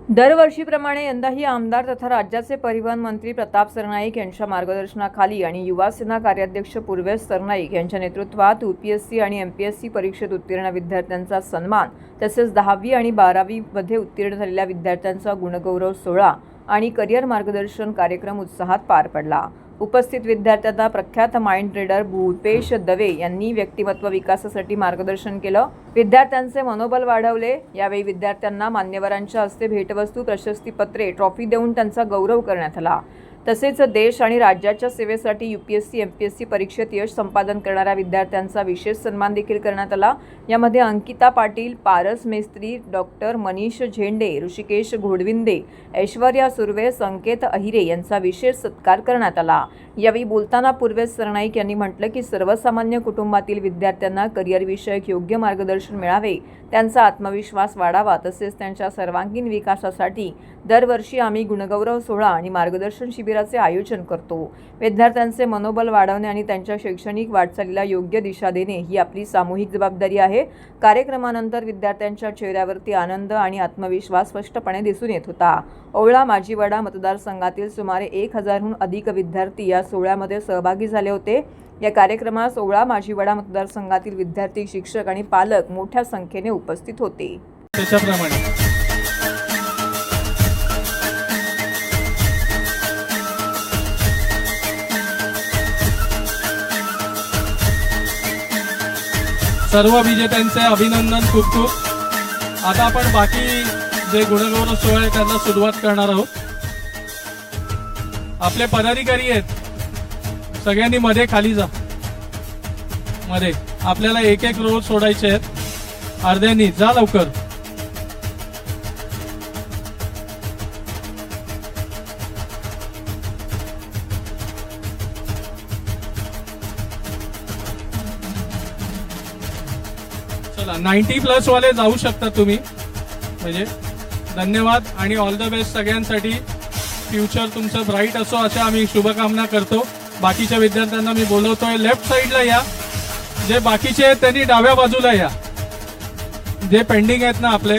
दरवर्षीप्रमाणे यंदाही आमदार तथा राज्याचे परिवहन मंत्री प्रताप सरनाईक यांच्या मार्गदर्शनाखाली आणि युवा सेना कार्याध्यक्ष पूर्वेश सरनाईक यांच्या नेतृत्वात UPSC आणि MPSC परीक्षेत उत्तीर्ण विद्यार्थ्यांचा सन्मान तसेच 10वी आणि 12वी मध्ये उत्तीर्ण झालेल्या विद्यार्थ्यांचा गुणगौरव सोहळा आणि करिअर मार्गदर्शन कार्यक्रम उत्साहात पार पडला। उपस्थित विद्यार्थ्यांना प्रख्यात माइंड रीडर भूपेश दवे यांनी व्यक्तिमत्व विकासासाठी मार्गदर्शन केलं। विद्यार्थ्यांचे मनोबल वाढवले। यावेळी विद्यार्थ्यांना मान्यवरांच्या हस्ते भेटवस्तू, प्रशस्तीपत्रे, ट्रॉफी देऊन त्यांचा गौरव करण्यात आला। तसेच देश आणि राज्याच्या सेवेसाठी UPSC MPSC परीक्षेत यश संपादन करणाऱ्या विद्यार्थ्यांचा विशेष सन्मान देखील करण्यात आला। यामध्ये अंकिता पाटील, पारस मेस्त्री, डॉक्टर मनीष झेंडे, ऋषिकेश घोडविंदे, ऐश्वर्या सुर्वे, संकेत अहिरे यांचा विशेष सत्कार करण्यात आला। यावेळी बोलताना पूर्वेश सरनाईक यांनी म्हटलं की सर्वसामान्य कुटुंबातील विद्यार्थ्यांना करिअर विषयक योग्य मार्गदर्शन मिळावे, त्यांचा आत्मविश्वास वाढावा तसेच त्यांच्या सर्वांगीण विकासासाठी दरवर्षी आम्ही गुणगौरव सोहळा आणि मार्गदर्शन शिबिराचे आयोजन करतो। विद्यार्थ्यांचे मनोबल वाढवणे आणि त्यांच्या शैक्षणिक वाटचालीला योग्य दिशा देणे ही आपली सामूहिक जबाबदारी आहे। कार्यक्रमानंतर विद्यार्थ्यांच्या चेहऱ्यावरती आनंद आणि आत्मविश्वास स्पष्टपणे दिसून येत होता। ओवळा माजीवाडा मतदारसंघातील सुमारे 1000हून अधिक विद्यार्थी या सोहळ्यामध्ये सहभागी झाले होते। या कार्यक्रमास ओवळा माजीवाडा मतदारसंघातील विद्यार्थी, शिक्षक आणि पालक मोठ्या संख्येने उपस्थित होते। त्याच्याप्रमाणे सर्व विजेत्यांचे अभिनंदन खूप खूप। आता आपण बाकी जे गुणगौरव सोहळे आहे त्यांना सुरुवात करणार आहोत। आपले पदाधिकारी आहेत, सगळ्यांनी मध्ये खाली जा। मध्ये आपल्याला एक एक रोल सोडायचे आहेत, अर्ध्यांनी जा लवकर। चला 90+ वाले जाऊ शकता तुम्ही। म्हणजे धन्यवाद आणि ऑल द बेस्ट सगळ्यांसाठी। फ्युचर तुमचं ब्राईट असो अशा आम्ही शुभकामना करतो। बाकीच्या विद्यार्थ्यांना मी बोलवतोय, लेफ्ट साईडला या। जे बाकीचे आहेत त्यांनी डाव्या बाजूला या, जे पेंडिंग आहेत ना आपले